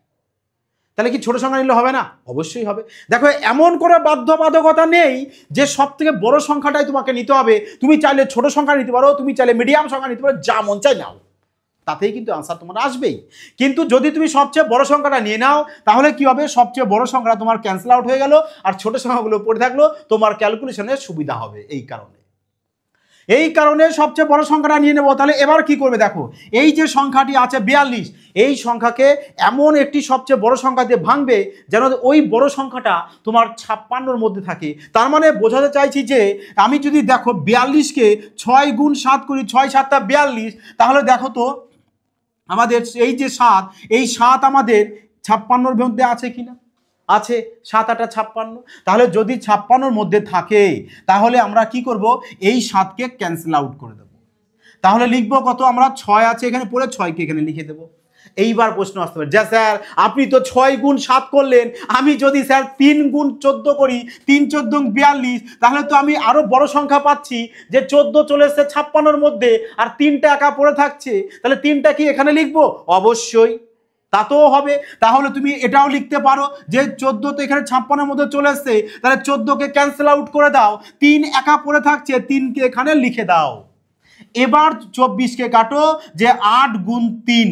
তাহলে কি ছোট সংখ্যা নিলে হবে না? অবশ্যই হবে। দেখো এমন করে বাধ্যবাধকতা নেই যে সব থেকে বড় সংখ্যাটাই তোমাকে নিতে হবে। তুমি চাইলে ছোট সংখ্যা নিতে পারো, তুমি চাইলে মিডিয়াম সংখ্যা নিতে পারো, যা মন চাই নাও, তাতেই কিন্তু আনসার তোমার আসবেই। কিন্তু যদি তুমি সবচেয়ে বড় সংখ্যাটা নিয়ে নাও তাহলে কি হবে, সবচেয়ে বড় সংখ্যাটা তোমার ক্যান্সেল আউট হয়ে গেল আর ছোট সংখ্যাগুলো পড়ে থাকলো, তোমার ক্যালকুলেশনের সুবিধা হবে। এই কারণে সবচেয়ে বড় সংখ্যাটা নিয়ে নেবো। তাহলে এবার কি করবে দেখো, এই যে সংখ্যাটি আছে 42, এই সংখ্যাকে এমন একটি সবচেয়ে বড় সংখ্যা দিয়ে ভাঙবে যেন ওই বড় সংখ্যাটা তোমার 56-র মধ্যে থাকে। তার মানে বোঝাতে চাইছি যে আমি যদি দেখো 42কে 6 গুণ 7 করি, 6 7 42, তাহলে দেখো তো আমাদের এই যে 7, এই 7 আমাদের 56-র মধ্যে আছে কিনা? আছে। 7 8 56। তাহলে যদি 56-র মধ্যে থাকে তাহলে আমরা কি করব, এই 7কে ক্যান্সেল আউট করে দেব। তাহলে লিখবো কত, আমরা 6 আছে এখানে পড়ে 6কে এখানে লিখে দেব। এইবার প্রশ্ন আসতে পারে, যা স্যার আপনি তো 6 গুণ 7 করলেন, আমি যদি স্যার 3 গুণ 14 করি, 3 14 42, তাহলে তো আমি আরো বড় সংখ্যা পাচ্ছি যে 14 চলে এসছে 56-র মধ্যে আর 3টা একা পড়ে থাকছে। তাহলে 3টা কি এখানে লিখবো? অবশ্যই, তাতেও হবে। তাহলে তুমি এটাও লিখতে পারো যে 14 তো এখানে 56-র মধ্যে চলে এসছে, তাহলে 14কে ক্যান্সেল আউট করে দাও, 3 একা পড়ে থাকছে, 3কে এখানে লিখে দাও। এবার 24কে কাটো, যে 8 গুণ 3,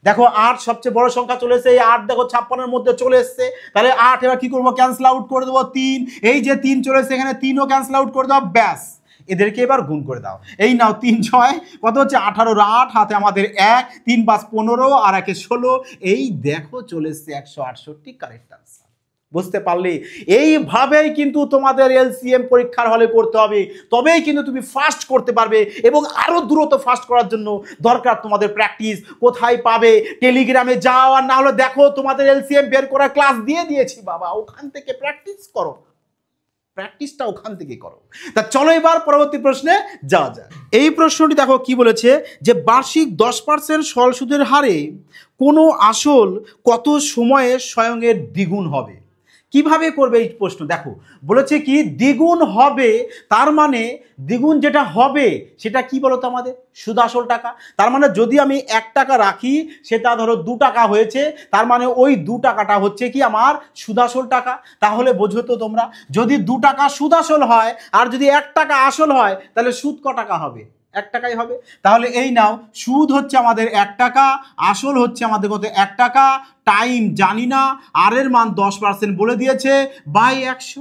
দেখো 8 সবচেয়ে বড় সংখ্যা চলে এসছে, এই 8 দেখো 56-র মধ্যে চলে এসছে, তাহলে 8 এবার কি করবো, ক্যান্সেল আউট করে দেবো। 3, এই যে 3 চলে এসছে এখানে, 3ও ক্যান্সেল আউট করে দাও, ব্যাস এদেরকে এবার গুণ করে দাও। এই নাও 3 6 কত হচ্ছে 18, 8 হাতে আমাদের 1, 3 5 15 আর 1 16, এই দেখো চলে এসছে 168, কারেক্ট আনসার। বুঝতে পারলে? এইভাবেই কিন্তু তোমাদের এলসিএম পরীক্ষার হলে করতে হবে, তবেই কিন্তু তুমি ফাস্ট করতে পারবে। এবং আরো দ্রুত ফাস্ট করার জন্য দরকার তোমাদের প্র্যাকটিস। কোথায় পাবে? টেলিগ্রামে যাও, আর না হলে দেখো তোমাদের এলসিএম বের করা ক্লাস দিয়ে দিয়েছি বাবা, ওখান থেকে প্র্যাকটিস করো, প্র্যাকটিসটা ওখান থেকে করো। তা চলো এবার পরবর্তী প্রশ্নে যাওয়া যায়। এই প্রশ্নটি দেখো কি বলেছে, যে বার্ষিক 10% সরল সুদের হারে কোনো আসল কত সময়ে স্বয়ংের দ্বিগুণ হবে? কিভাবে করবে এই প্রশ্ন? দেখো বলেছে কি দ্বিগুণ হবে, তার মানে দ্বিগুণ যেটা হবে সেটা কি বলতো আমাদের সুদ আসল টাকা। তার মানে যদি আমি 1 টাকা রাখি, সেটা ধরো 2 টাকা হয়েছে, তার মানে ওই 2 টাকাটা হচ্ছে কি আমার সুদ আসল টাকা। তাহলে বোঝো তো তোমরা, যদি 2 টাকা সুদ আসল হয় আর যদি 1 টাকা আসল হয়, তাহলে সুদ ক টাকা হবে? 1 টাকাই হবে। তাহলে এই নাও, সুদ হচ্ছে আমাদের 1 টাকা, আসল হচ্ছে আমাদের কত 1 টাকা, টাইম জানি না, আর এর মান 10% বলে দিয়েছে, বাই 100।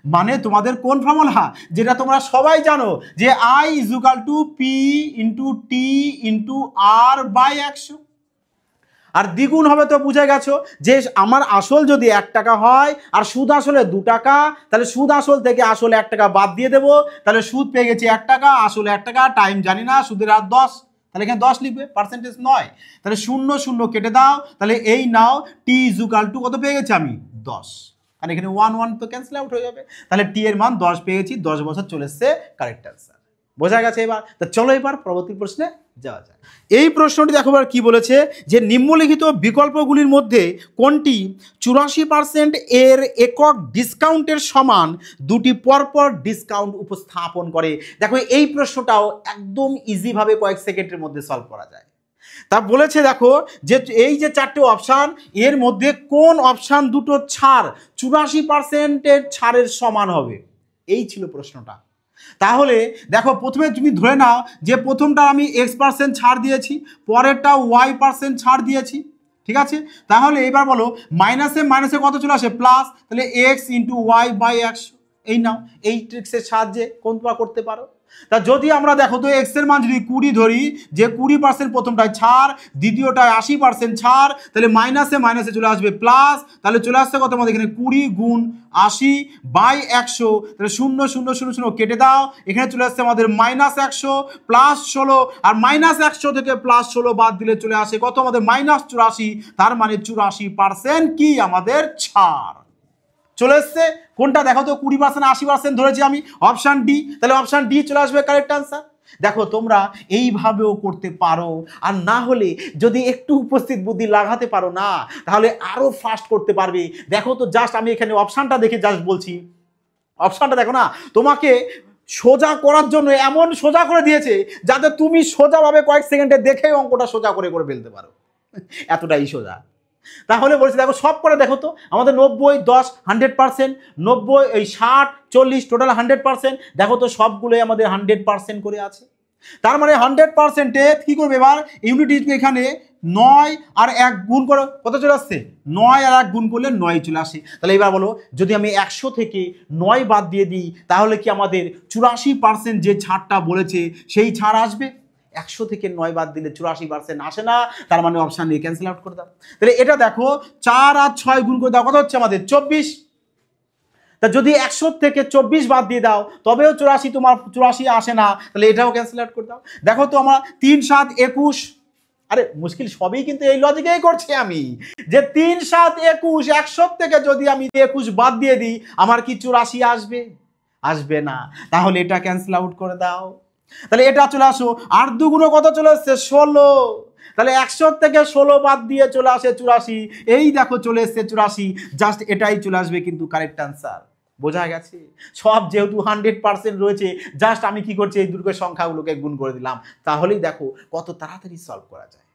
মানে তোমাদের কোন ফর্মুলা, যেটা তোমরা সবাই জানো, যে I = P × T × R by 100। আর দ্বিগুণ হবে তো বুঝে গেছো, যে আমার আসল যদি 1 টাকা হয় আর সুদ আসলে 2 টাকা, তাহলে সুদ আসল থেকে আসল 1 টাকা বাদ দিয়ে দেবো, তাহলে সুদ পেয়ে গেছি 1 টাকা, আসল 1 টাকা, টাইম জানি না, সুদের হার 10। তাহলে এখানে 10 লিখবে, পার্সেন্টেজ নয়, তাহলে 0 0 কেটে দাও। তাহলে এই নাও T = কত পেয়ে গেছি আমি? 10। আর এখানে 1 1 তো ক্যান্সেল আউট হয়ে যাবে। তাহলে T এর মান 10 পেয়ে গেছি, 10 বছর চলে এসছে, কারেক্ট অ্যান্সার। বোঝা গেছে এবার? তো চলো এবার পরবর্তী প্রশ্নে যাওয়া যায়। এই প্রশ্নটি দেখো এবার কি বলেছে, যে নিম্নলিখিত বিকল্পগুলির মধ্যে কোনটি 84% এর একক ডিসকাউন্টের সমান দুটি পরপর ডিসকাউন্ট উপস্থাপন করে? দেখো এই প্রশ্নটাও একদম ইজিভাবে কয়েক সেকেন্ডের মধ্যে সলভ করা যায়। তা বলেছে দেখো, যে এই যে 4টে অপশান, এর মধ্যে কোন অপশান দুটো ছাড় 84% ছাড়ের সমান হবে? এই ছিল প্রশ্নটা। তাহলে দেখো প্রথমে তুমি ধরে নাও যে প্রথমটা আমি X% ছাড় দিয়েছি, পরেরটা Y% ছাড় দিয়েছি, ঠিক আছে? তাহলে এবার বলো মাইনাসে মাইনাসে কত চলে আসে? প্লাস, তাহলে X × Y বাই 100। এই নাও, এই ট্রিক্সের সাহায্যে কোনটা করতে পারো। তা যদি আমরা দেখো তো X এর মান যদি 20 ধরি, যে 20% প্রথমটায় ছাড়, দ্বিতীয়টায় 80% ছাড়, তাহলে মাইনাসে মাইনাসে চলে আসবে প্লাস, তাহলে চলে আসছে কত আমাদের এখানে 20 গুণ 80 বাই 100, তাহলে 0 0 0 0 কেটে দাও, এখানে চলে আসছে আমাদের -100 প্লাস 16, আর -100 থেকে প্লাস 16 বাদ দিলে চলে আসে কত আমাদের -84, তার মানে 84% কি আমাদের ছাড় চলে এসছে। কোনটা দেখো তো, 20% 80% ধরেছি আমি, অপশান ডি। তাহলে অপশান ডি চলে আসবে কারেক্ট আনসার। দেখো তোমরা এইভাবেও করতে পারো, আর না হলে যদি একটু উপস্থিত বুদ্ধি লাগাতে পারো না, তাহলে আরো ফাস্ট করতে পারবে। দেখো তো জাস্ট আমি এখানে অপশানটা দেখে জাস্ট বলছি, অপশানটা দেখো না, তোমাকে সোজা করার জন্য এমন সোজা করে দিয়েছে যাতে তুমি সোজাভাবে কয়েক সেকেন্ডে দেখে অঙ্কটা সোজা করে করে ফেলতে পারো, এতটাই সোজা। তাহলে বলছি দেখো সব করে দেখো তো, আমাদের 90, 10, 100%, 90, এই 60, 40, টোটাল 100%। দেখো তো সবগুলোই আমাদের 100% করে আছে। তার মানে 100%-এ কি করবে এবার ইউনিট এখানে 9 আর 1 গুণ করো, কত চলে আসছে? 9 আর 1 গুণ করলে 9 চলে আসে। তাহলে এবার বলো, যদি আমি 100 থেকে 9 বাদ দিয়ে দিই তাহলে কি আমাদের 84% যে ছাড়টা বলেছে সেই ছাড় আসবে? 100 থেকে 9 বাদ দিলে 84% আসে না, তার মানে অপশান এ ক্যান্সেল আউট করে দাও। তাহলে এটা দেখো 4 আর 6 গুণ করে দাও, কত হচ্ছে আমাদের? 24। তা যদি 100 থেকে 24 বাদ দিয়ে দাও তবেও 84, তোমার 84 আসে না, তাহলে এটাও ক্যান্সেল আউট করে দাও। দেখো তো আমরা 3, 7, 21, আরে মুশকিল সবই কিন্তু এই লজিকেই করছি আমি, যে 3, 7, 21, 100 থেকে যদি আমি 21 বাদ দিয়ে দিই আমার কি 84 আসবে? আসবে না, তাহলে এটা ক্যান্সেল আউট করে দাও। তাহলে এটা চলে আসো, 8 দুগুণ কত চলে আসছে? 16। তাহলে 100 থেকে 16 বাদ দিয়ে চলে আসে 84, এই দেখো চলে এসছে 84, জাস্ট এটাই চলে আসবে কিন্তু কারেক্ট আনসার। বোঝা গেছে? সব যেহেতু 100% রয়েছে, জাস্ট আমি কি করছি এই দুটো সংখ্যাগুলোকে গুণ করে দিলাম, তাহলেই দেখো কত তাড়াতাড়ি সলভ করা যায়।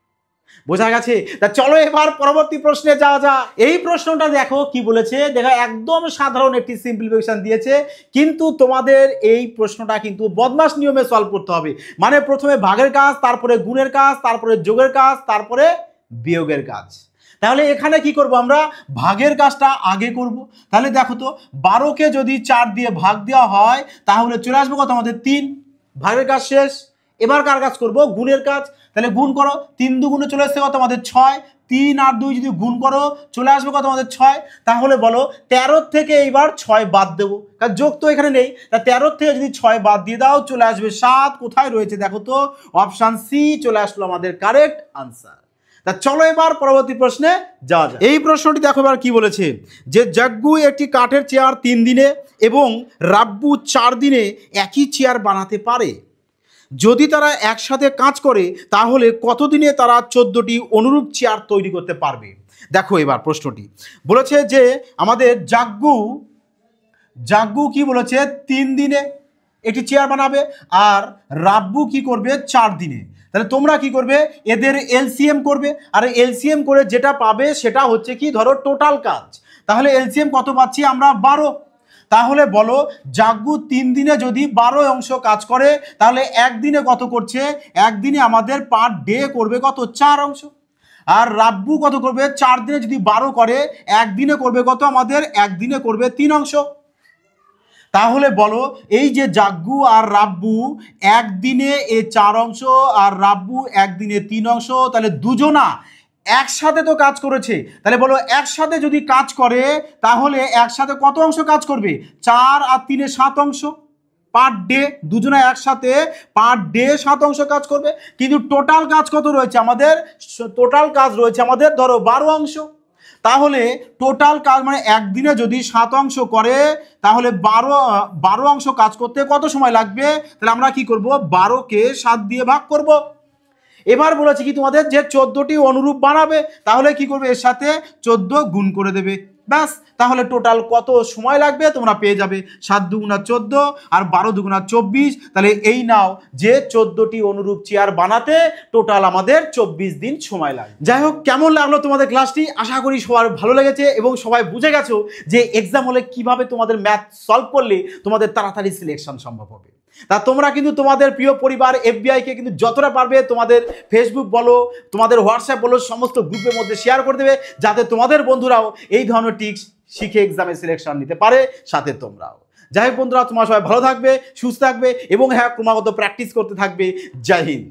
বোঝা গেছে? তা চলো এবার পরবর্তী প্রশ্নে যাওয়া যাক। এই প্রশ্নটা দেখো কি বলেছে, দেখো একদম সাধারণ একটি সিম্পলিফিকেশন দিয়েছে, কিন্তু তোমাদের এই প্রশ্নটা কিন্তু বদমাশ নিয়মে সলভ করতে হবে। মানে প্রথমে ভাগের কাজ, তারপরে গুণের কাজ, তারপরে যোগের কাজ, তারপরে বিয়োগের কাজ। তাহলে এখানে কি করব আমরা? ভাগের কাজটা আগে করব। তাহলে দেখো তো 12কে যদি 4 দিয়ে ভাগ দেওয়া হয় তাহলে চলে আসবে কত আমাদের? 3। ভাগের কাজ শেষ, এবার কার কাজ করব? গুণের কাজ। তাহলে গুণ করো, 3 দুগুণে চলে আসছে কত আমাদের? 6। 3 আর 2 যদি গুণ করো চলে আসবে কত আমাদের? 6। তাহলে বলো 13 থেকে এইবার 6 বাদ দেবো, কারণ যোগ তো এখানে নেই। তা 13 থেকে যদি 6 বাদ দিয়ে দাও চলে আসবে 7। কোথায় রয়েছে দেখো তো? অপশান সি চলে আসলো আমাদের কারেক্ট আনসার। তা চলো এবার পরবর্তী প্রশ্নে যাওয়া যাক। এই প্রশ্নটি দেখো এবার কি বলেছে, যে জাগ্গু একটি কাঠের চেয়ার 3 দিনে এবং রাব্বু 4 দিনে একই চেয়ার বানাতে পারে। যদি তারা একসাথে কাজ করে তাহলে কতদিনে তারা 14টি অনুরূপ চেয়ার তৈরি করতে পারবে? দেখো এবার প্রশ্নটি বলেছে যে আমাদের জাগ্গু কি বলেছে? 3 দিনে একটি চেয়ার বানাবে, আর রাব্বু কি করবে? 4 দিনে। তাহলে তোমরা কি করবে? এদের এলসিএম করবে, আর এলসিএম করে যেটা পাবে সেটা হচ্ছে কি, ধরো টোটাল কাজ। তাহলে এলসিএম কত পাচ্ছি আমরা? 12। তাহলে বলো জাগ্গু 3 দিনে যদি 12 অংশ কাজ করে তাহলে একদিনে কত করছে? একদিনে আমাদের পার ডে করবে কত? 4 অংশ। আর রাব্বু কত করবে? 4 দিনে যদি 12 করে একদিনে করবে কত আমাদের? একদিনে করবে 3 অংশ। তাহলে বলো এই যে জাগ্গু আর রাব্বু একদিনে 4 অংশ আর রাব্বু একদিনে 3 অংশ, তাহলে দুজনা একসাথে তো কাজ করেছে। তাহলে বলো একসাথে যদি কাজ করে তাহলে একসাথে কত অংশ কাজ করবে? 4 আর 3 7 অংশ পার ডে। দুজনে একসাথে পার ডে 7 অংশ কাজ করবে, কিন্তু টোটাল কাজ কত রয়েছে আমাদের? টোটাল কাজ রয়েছে আমাদের ধরো 12 অংশ। তাহলে টোটাল কাজ মানে একদিনে যদি 7 অংশ করে তাহলে 12 অংশ কাজ করতে কত সময় লাগবে? তাহলে আমরা কি করব? 12কে 7 দিয়ে ভাগ করব। এবার বলেছি কি তোমাদের যে 14টি অনুরূপ বানাবে, তাহলে কি করবে? এর সাথে 14 গুণ করে দেবে, ব্যাস। তাহলে টোটাল কত সময় লাগবে তোমরা পেয়ে যাবে। 7 দুগুণা 14 আর 12 দুগুণা 24। তাহলে এই নাও যে 14টি অনুরূপ চেয়ার বানাতে টোটাল আমাদের 24 দিন সময় লাগে। যাই হোক, কেমন লাগলো তোমাদের ক্লাসটি? আশা করি সবার ভালো লেগেছে এবং সবাই বুঝে গেছো যে এক্সাম হলে কিভাবে তোমাদের ম্যাথ সলভ করলে তোমাদের তাড়াতাড়ি সিলেকশন সম্ভব হবে। তা তোমরা কিন্তু তোমাদের প্রিয় পরিবার এফবিআইকে কিন্তু যতটা পারবে তোমাদের ফেসবুক বলো, তোমাদের হোয়াটসঅ্যাপ বলো, সমস্ত গ্রুপের মধ্যে শেয়ার করে দেবে, যাতে তোমাদের বন্ধুরাও এই ধরনের টিপস শিখে এক্সামে সিলেকশন নিতে পারে, সাথে তোমরাও। যাই হোক বন্ধুরা, তোমরা সবাই ভালো থাকবে, সুস্থ থাকবে এবং হ্যাঁ ক্রমাগত প্র্যাকটিস করতে থাকবে। জয় হিন্দ।